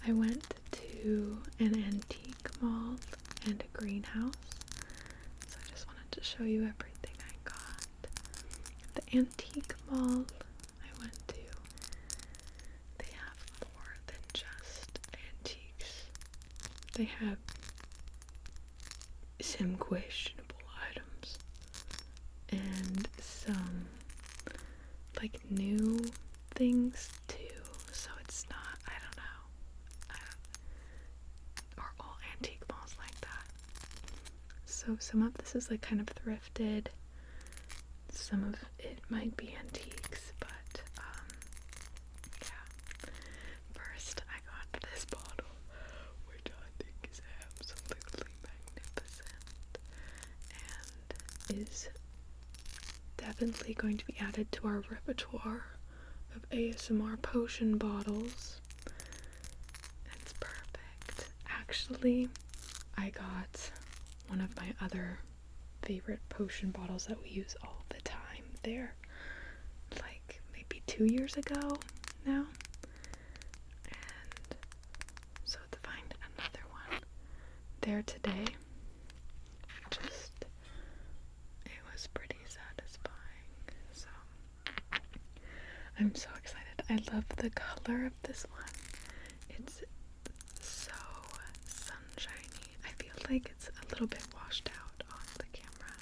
I went to an antique mall and a greenhouse, so I just wanted to show you everything I got. The antique mall I went to, they have more than just antiques. They have some questionable items and some like new things too, so it's not, I don't know, or all antique malls like that. So some of this is like kind of thrifted, some of it might be antiques, but yeah. First I got this bottle, which I think is absolutely magnificent and is definitely going to be added to our repertoire of ASMR potion bottles. It's perfect. Actually, I got one of my other favorite potion bottles that we use all the time. They're like maybe 2 years ago now. And so to find another one there today, it was pretty satisfying. So I'm so excited. I love the color of this one. It's so sunshiny. I feel like it's a little bit washed out on the camera,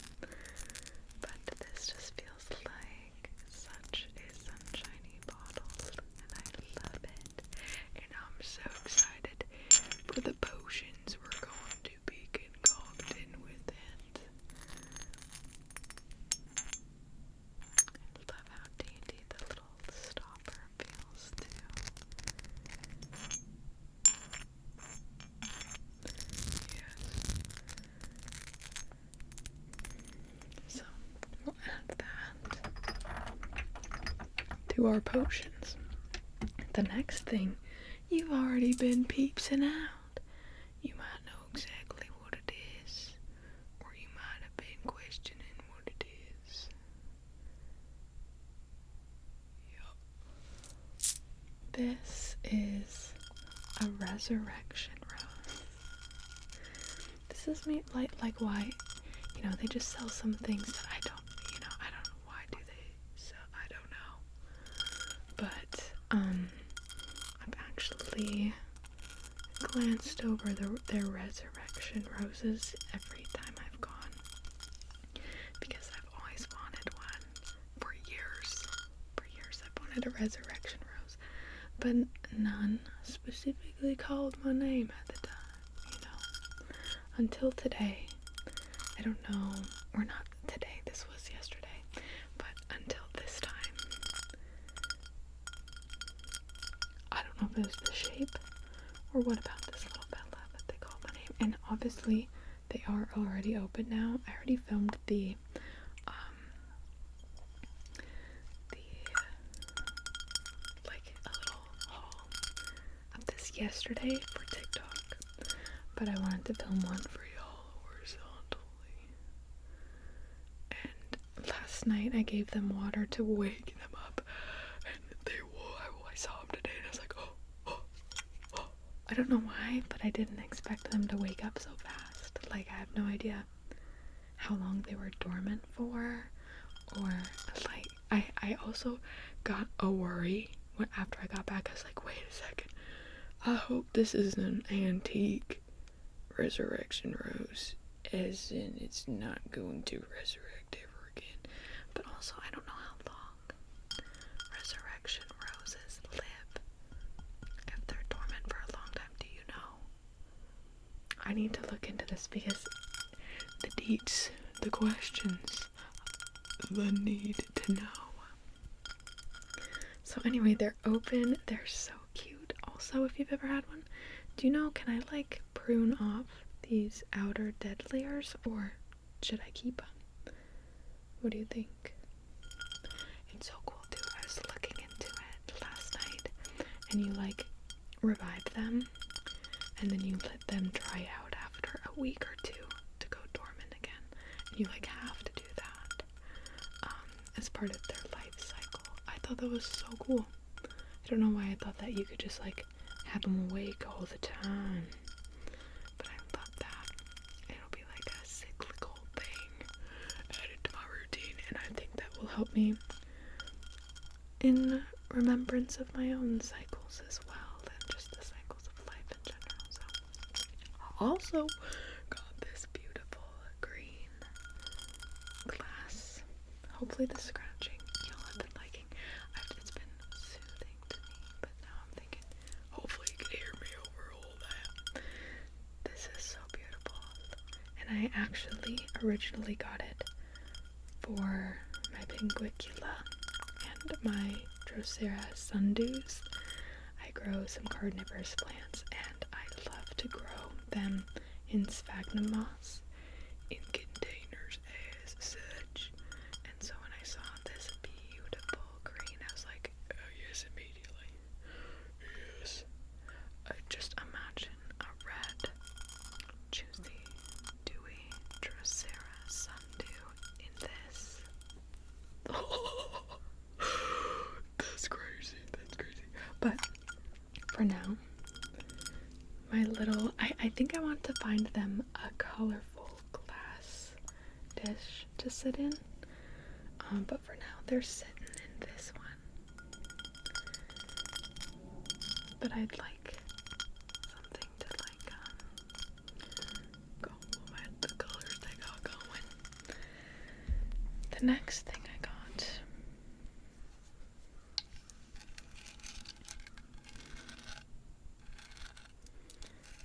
but this just feels like such a sunshiny bottle, and I love it. And I'm so excited for the potions we're going to be concocting with it. I love how dainty the little stopper feels too. Yes. So we'll add that to our potions. The next thing, you've already been peepsing out. You might know exactly what it is, or you might have been questioning what it is. Yup. This is a resurrection rose. This is made like why, they just sell some things that I don't know why do they sell, I don't know. But, I've actually glanced over their resurrection roses every time I've gone, because I've always wanted one for years. For years I've wanted a resurrection rose, but none specifically called my name at the time, until today. I don't know, or not today, this was yesterday, but until this time. I don't know if it was the shape, or what about this little Bella that they called my name. And obviously, they are already open now. I already filmed the like a little haul of this yesterday for TikTok, but I wanted to film one for y'all horizontally. And last night I gave them water to wake them up, and I saw them today, and I was like, oh. I don't know why, but I didn't expect them to wake up so fast. Like, I have no idea how long they were dormant for, or like, I also got a worry after I got back. I was like, wait a second, I hope this is an antique resurrection rose, as in it's not going to resurrect ever again. But also, I don't know how long resurrection roses live. If they're dormant for a long time, do you know? I need to look into this, because the deets, the questions, the need to know. So anyway, they're open. They're so cute. Also, if you've ever had one, do you know, can I like prune off these outer dead layers, or should I keep them? What do you think? It's so cool too. I was looking into it last night, and you like revive them, and then you let them dry out after a week or two to go dormant again. And you like have to do that as part of their life cycle. I thought that was so cool. I don't know why I thought that you could just like have them awake all the time. But I love that. It'll be like a cyclical thing added to my routine, and I think that will help me in remembrance of my own cycles as well, and just the cycles of life in general. So, also got this beautiful green glass. Hopefully the scratching y'all have been liking. It's been soothing to me, but now I'm thinking, hopefully you can hear me over all that. This is so beautiful. And I actually originally got it for my Pinguicula and my Drosera sundews. I grow some carnivorous plants, and I love to grow them in sphagnum moss in containers as such. And so when I saw this beautiful green, I was like, oh yes, immediately. Yes. Just imagine a red, juicy, dewy Drosera sundew in this. That's crazy. But for now, my little, I think I want to find them a colorful glass dish to sit in. But for now, they're sitting in this one. But I'd like something to go with the colors they got going. The next thing I got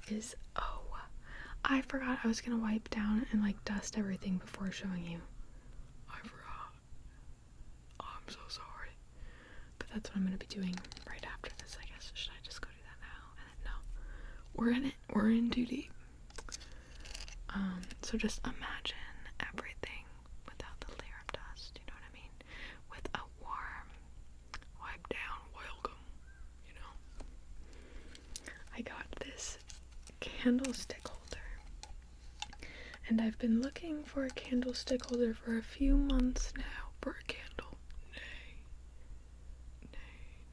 is, I forgot I was gonna wipe down and dust everything before showing you. I forgot. I'm so sorry. But that's what I'm gonna be doing right after this, I guess. Should I just go do that now? And then, no. We're in it. We're in too deep. So just imagine everything without the layer of dust, you know what I mean? With a warm wipe down welcome, you know? I got this candlestick holder, and I've been looking for a candlestick holder for a few months now for a candle. Nay,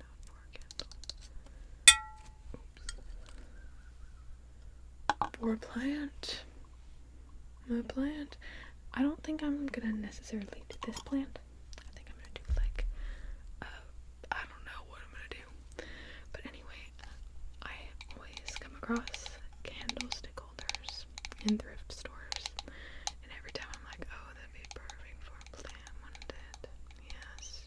not for a candle. Oops. For a plant. My plant. I don't think I'm gonna necessarily do this plant. I think I'm gonna do I don't know what I'm gonna do. But anyway, I always come across candlestick holders in thrift stores, and every time I'm like, oh, that'd be perfect for a plant, wouldn't it? Yes.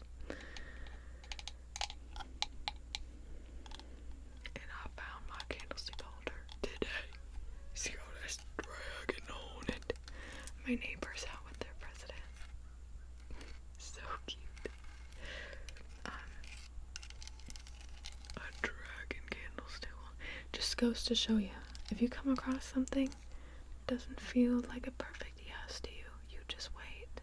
And I found my candlestick holder today. See how that's dragging on it. My neighbor's out with their president. So cute. A dragon candlestick. Just goes to show you, if you come across something that doesn't feel like a perfect yes to you, you just wait,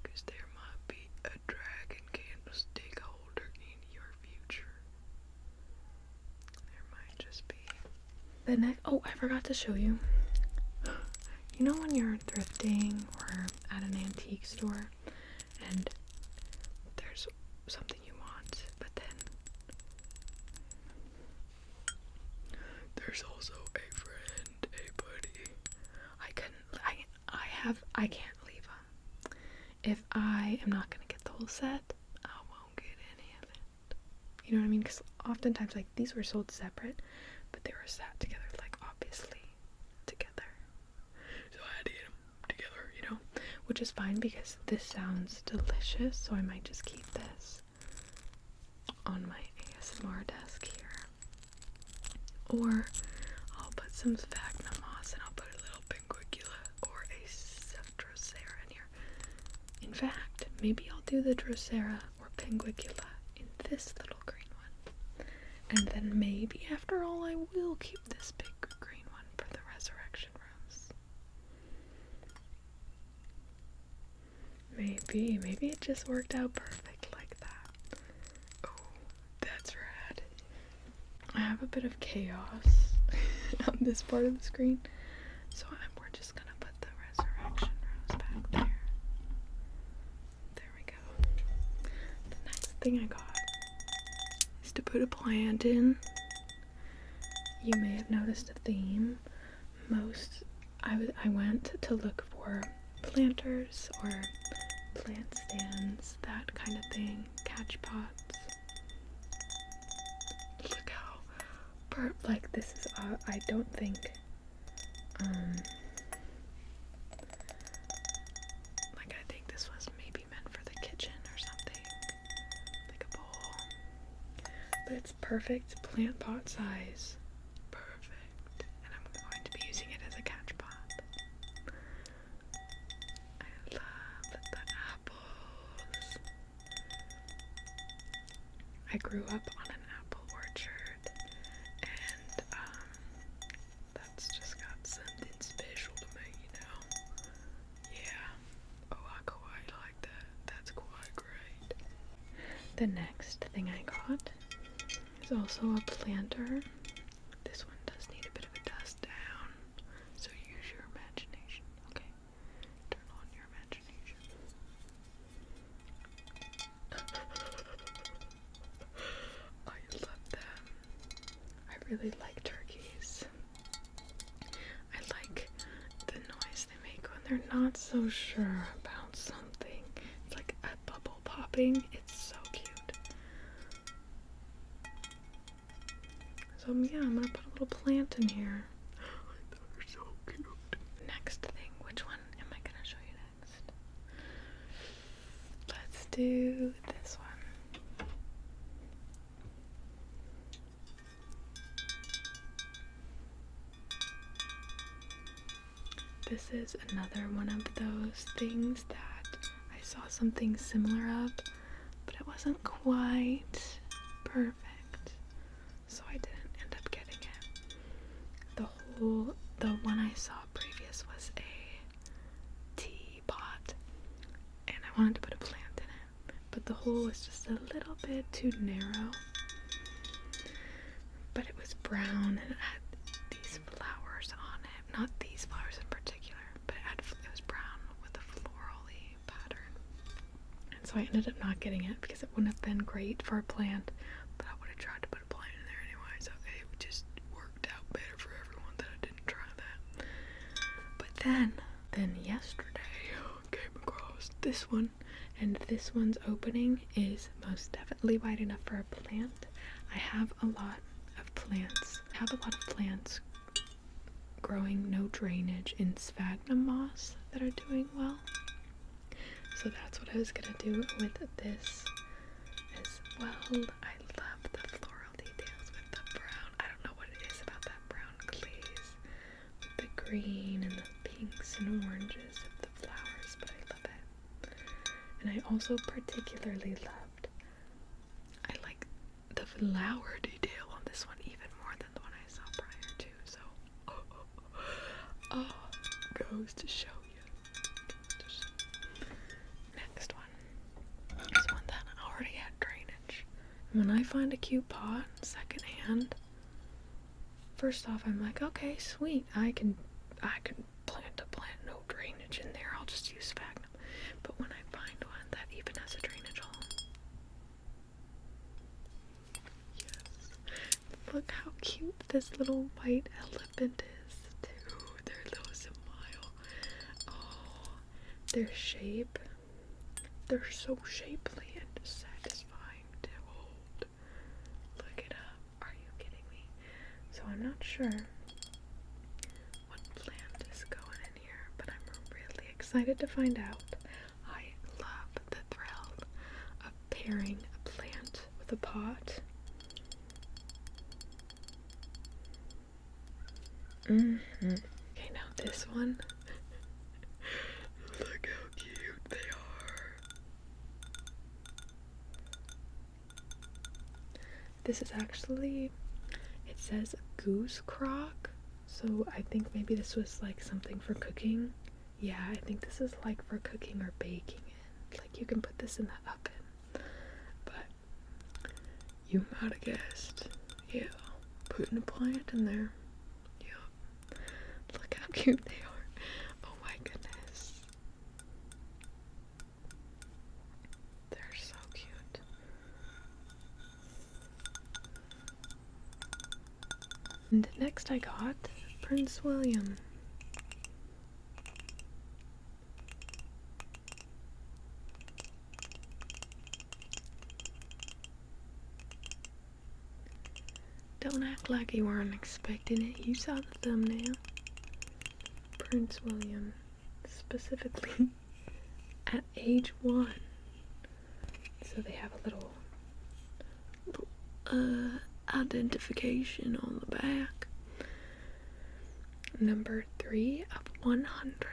because there might be a dragon candlestick holder in your future. There might just be. The next, I forgot to show you. You know when you're thrifting or at an antique store and there's something you want, but then there's also a friend, a buddy. I can't leave them. If I am not gonna get the whole set, I won't get any of it. You know what I mean? Because oftentimes, these were sold separate, but they were sat together, obviously together. So I had to get them together, you know? Which is fine because this sounds delicious, so I might just keep this on my ASMR desk here. Or I'll put some sphagnum moss and I'll put a little Pinguicula or a Drosera in here. In fact, maybe I'll do the Drosera or Pinguicula in this little green one. And then maybe after all I will keep this big green one for the resurrection rose. Maybe it just worked out perfect like that. Oh, that's rad. I have a bit of chaos on this part of the screen, so we're just gonna put the resurrection rose back there. There we go. The next thing I got is to put a plant in, you may have noticed a theme. I went to look for planters or plant stands, that kind of thing, catch pots. Look how, like, this is, I don't think, like, I think this was maybe meant for the kitchen or something, like a bowl, but it's perfect plant pot size. Perfect. And I'm going to be using it as a catch pot. I love the apples. I grew up on an apple orchard, and that's just got something special to me, you know? Yeah. Oh, I quite like that. That's quite great. The next thing I got is also a planter. This one does need a bit of a dust down, so use your imagination, okay? Turn on your imagination. I love them. I really like turkeys. I like the noise they make when they're not so sure about something. It's like a bubble popping. It's so cute. So yeah, I'm gonna put a little plant in here. They're so cute. Next thing, which one am I gonna show you next? Let's do this one. This is another one of those things that I saw something similar of, but it wasn't quite perfect, so I didn't end up getting it. The one I saw previous was a teapot, and I wanted to put a plant in it, but the hole was just a little bit too narrow. But it was brown and it had these flowers on it. Not these flowers in particular, but it was brown with a floral-y pattern. And so I ended up not getting it because it wouldn't have been great for a plant, but I would have tried to put a plant in there anyway, so it just worked out better for everyone that I didn't try that. But then yesterday I came across this one, and this one's opening is most definitely wide enough for a plant. I have a lot of plants. I have a lot of plants growing no drainage in sphagnum moss that are doing well. So that's what I was gonna do with this as well. I love the floral details with the brown. I don't know what it is about that brown glaze with the green and the pinks and oranges of the flowers, but I love it. And I also particularly loved, I like the flower detail on this one even more than the one I saw prior to, so goes to show you. Next one is one that already had drainage. And when I find a cute pot secondhand, first off I'm like, okay, sweet, I can plant a plant no drainage in there, I'll just use sphagnum. But when I find one that even has a drainage hole, yes, look how cute this little white elephant is too. Their little smile. Oh, their shape. They're so shapely and satisfying to hold. Look it up. Are you kidding me? So I'm not sure what plant is going in here, but I'm really excited to find out. I love the thrill of pairing a plant with a pot. Okay, now this one. Look how cute they are. This is actually, it says goose crock, so I think maybe this was like something for cooking. Yeah, I think this is like for cooking or baking in. Like you can put this in the oven, but you might have guessed. Yeah, putting a plant in there. Yeah, look how cute they are. Oh my goodness. They're so cute. And next I got Prince William. Don't act like you weren't expecting it. You saw the thumbnail. Prince William, specifically at age 1. So they have a little identification on the back. Number 3 of 100.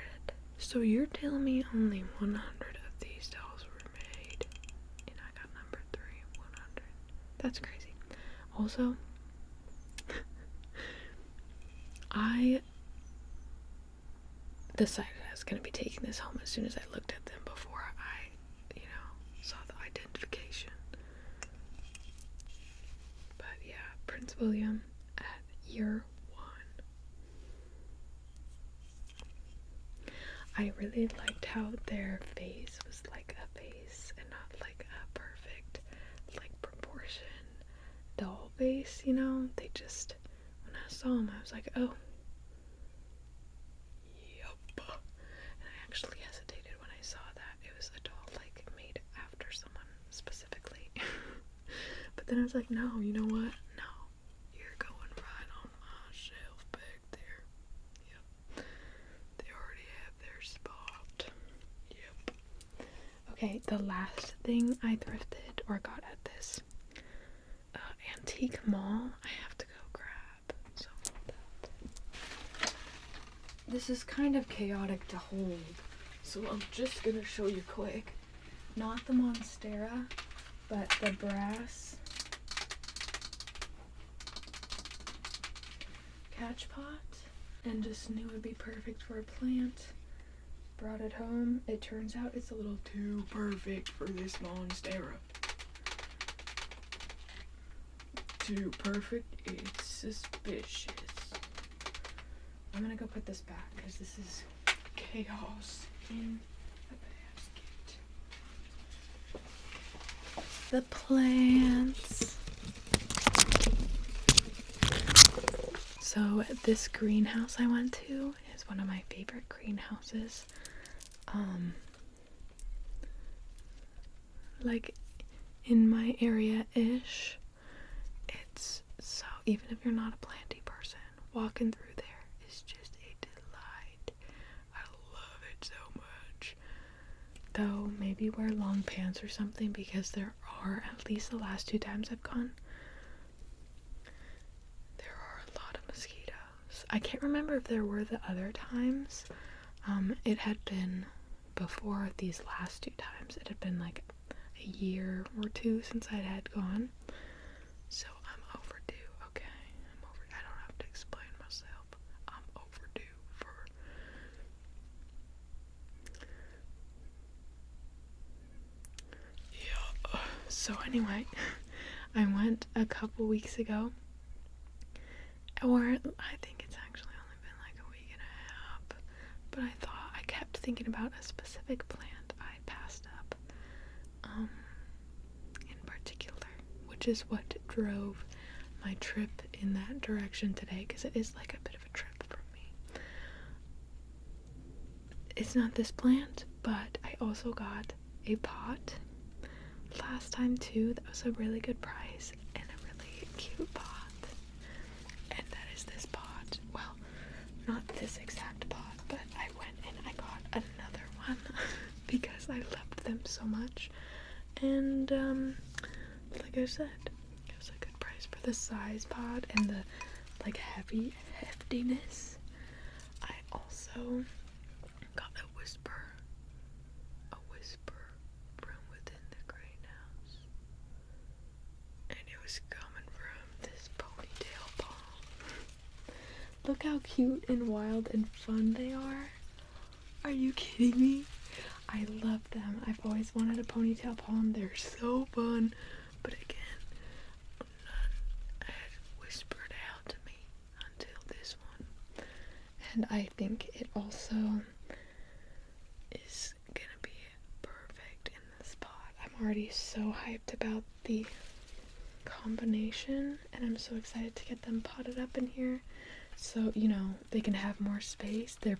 So you're telling me only 100 of these dolls were made, and I got number 3, 100. That's crazy. Also, I decided I was going to be taking this home as soon as I looked at them before I, saw the identification. But yeah, Prince William at year 1. I really liked how their face was like a face and not like a perfect, like, proportion doll face, They just, when I saw them, I was like, oh. Yup. And I actually hesitated when I saw that it was a doll, like, made after someone specifically. But then I was like, no, you know what? No. You're going right on my shelf back there. Yep. They already have their spot. Yep. Okay, the last thing I thrifted or got at this antique mall, I have to go grab some of that. This is kind of chaotic to hold, so I'm just gonna show you quick. Not the Monstera, but the brass catch pot, and just knew it would be perfect for a plant. Brought it home. It turns out it's a little too perfect for this Monstera. Too perfect, it's suspicious. I'm gonna go put this back because this is chaos in a basket. The plants. So this greenhouse I went to is one of my favorite greenhouses. Like in my area-ish. It's so, even if you're not a planty person, walking through there is just a delight. I love it so much. Though maybe wear long pants or something, because there are, at least the last 2 times I've gone, there are a lot of mosquitoes. I can't remember if there were the other times. It had been before these last 2 times. It had been like a year or 2 since I had gone. So I'm overdue, okay? I don't have to explain myself. I'm overdue for... Yeah. So anyway, I went a couple weeks ago. Or I think it's actually only been like a week and a half. But I kept thinking about a specific plant I passed up. In particular. Which is what drove my trip in that direction today, because it is like a bit of a trip for me. It's not this plant, but I also got a pot last time too. That was a really good price and a really cute pot. And that is this pot. Well, not this exact pot, but I went and I got another one because I loved them so much. And like I said, it was a good price for the size pot and the like heftiness. I also got a whisper from within the greenhouse, and it was coming from this ponytail palm. Look how cute and wild and fun they are. Are you kidding me? I love them. I've always wanted a ponytail palm. They're so fun. But again, none had whispered out to me until this one. And I think it also is gonna be perfect in this pot. I'm already so hyped about the combination, and I'm so excited to get them potted up in here so, you know, they can have more space. They've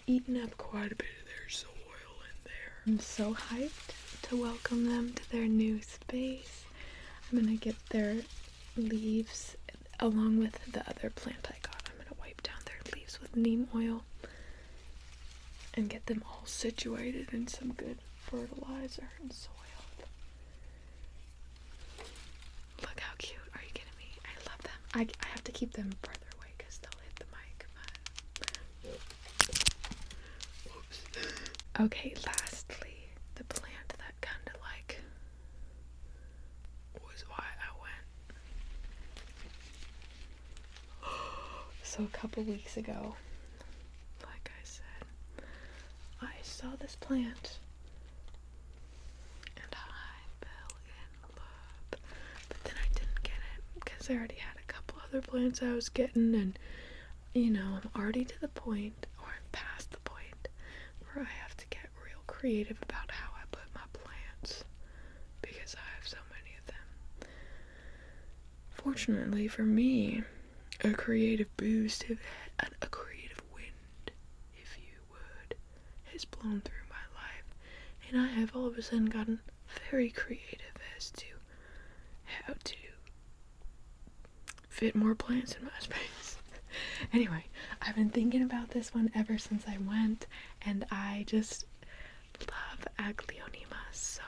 eaten up quite a bit of their soil in there. I'm so hyped to welcome them to their new space. I'm gonna get their leaves along with the other plant I got. I'm gonna wipe down their leaves with neem oil and get them all situated in some good fertilizer and soil. Look how cute. Are you kidding me? I love them. I have to keep them further away because they'll hit the mic. Whoops. Okay, lastly, the plant that kind of like was why I went. So a couple weeks ago, like I said, I saw this plant and I fell in love, but then I didn't get it because I already had a couple other plants I was getting, and you know, I'm already to the point, or I'm past the point, where I have to get real creative about how I put my plants because I have so many of them. Fortunately for me, a creative boost, a creative wind, if you would, has blown through my life, and I have all of a sudden gotten very creative as to how to fit more plants in my space. Anyway, I've been thinking about this one ever since I went, and I just love Aglaonema so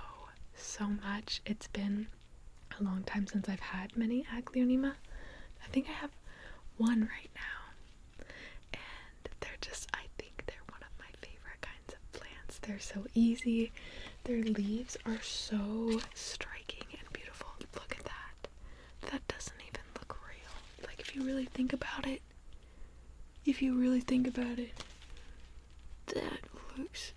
much. It's been a long time since I've had many Aglaonema. I think I have one right now, and I think they're one of my favorite kinds of plants. They're so easy. Their leaves are so striking and beautiful. Look at that. That doesn't even look real. Like, if you really think about it, that looks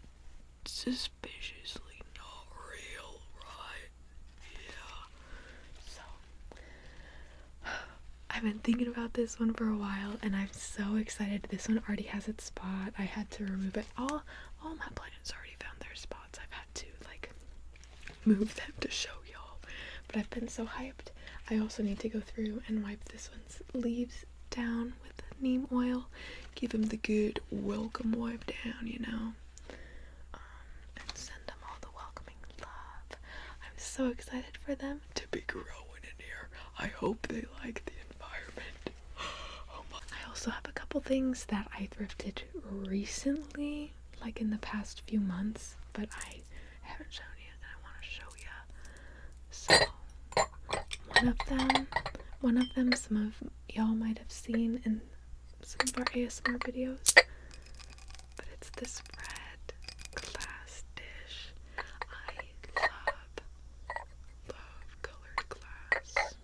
suspiciously not real, right? Yeah. So, I've been thinking about this one for a while, and I'm so excited. This one already has its spot. I had to remove it. All my plants already found their spots. I've had to, like, move them to show y'all. But I've been so hyped. I also need to go through and wipe this one's leaves down with neem oil. Give him the good welcome wipe down, you know. And send them all the welcoming love. I'm so excited for them to be growing in here. I hope they like the environment. Oh my. I also have a couple things that I thrifted recently, like in the past few months, but I haven't shown you, and I want to show you. So, one of them, some of y'all might have seen in some of our ASMR videos, but it's this red glass dish. I love colored glass,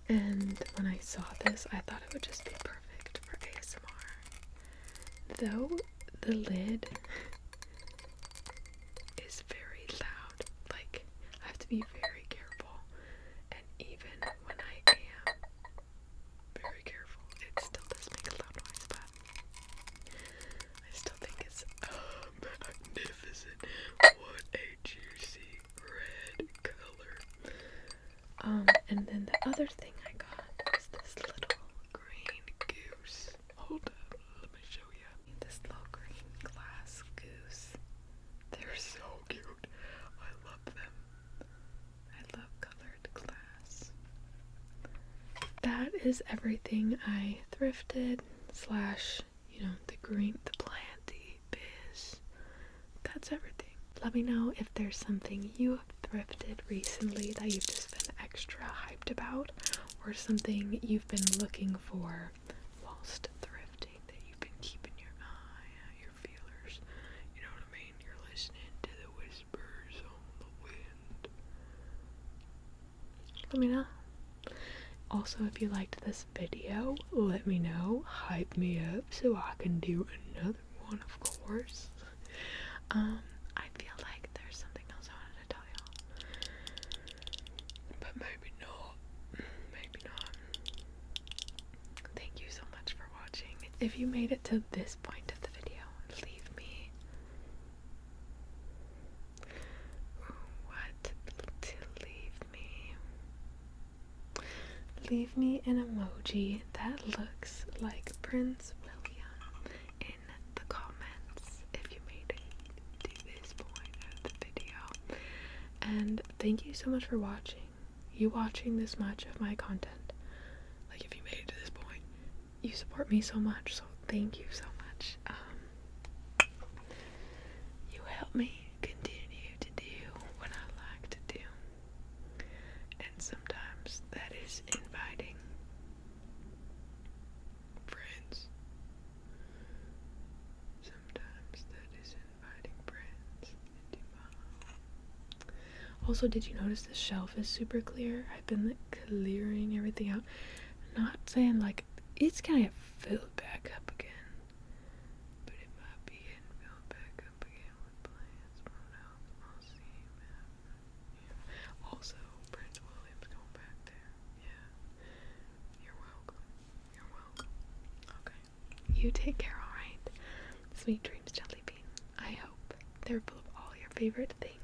and when I saw this, I thought it would just be perfect for ASMR. Though the lid is very loud, like, I have to be very careful, and even when I am very careful, it still does make a loud noise, but I still think it's magnificent. What a juicy red color. And then the other thing I got is this little green goose. Hold up, let me show you. This little green glass goose. They're so cute. I love them. I love colored glass. That is everything I thrifted / you know, the planty biz. That's everything. Let me know if there's something you have thrifted recently that you've just been extra hyped about, or something you've been looking for whilst thrifting that you've been keeping your eye on, your feelers. You know what I mean? You're listening to the whispers on the wind. Let me know. Also, if you liked this video, let me know. Hype me up so I can do another one, of course. I feel like there's something else I wanted to tell y'all, but maybe not. Maybe not. Thank you so much for watching. If you made it to this point of the video, leave me. What? leave me an emoji that looks like Prince William in the comments if you made it to this point of the video. And thank you so much for watching. You watching this much of my content, like if you made it to this point, you support me so much, so thank you so much. You help me continue to do what I like to do, and sometimes that is inviting friends. Sometimes that is inviting friends into my home. Also, did you notice this shelf is super clear? I've been like clearing everything out. Not saying like it's gonna get filled back up again, but it might be getting filled back up again with plants. We'll see. Yeah. Also, Prince William's going back there. Yeah. You're welcome. You're welcome. Okay. You take care, alright? Sweet dreams, Jelly Bean. I hope they're full of all your favorite things.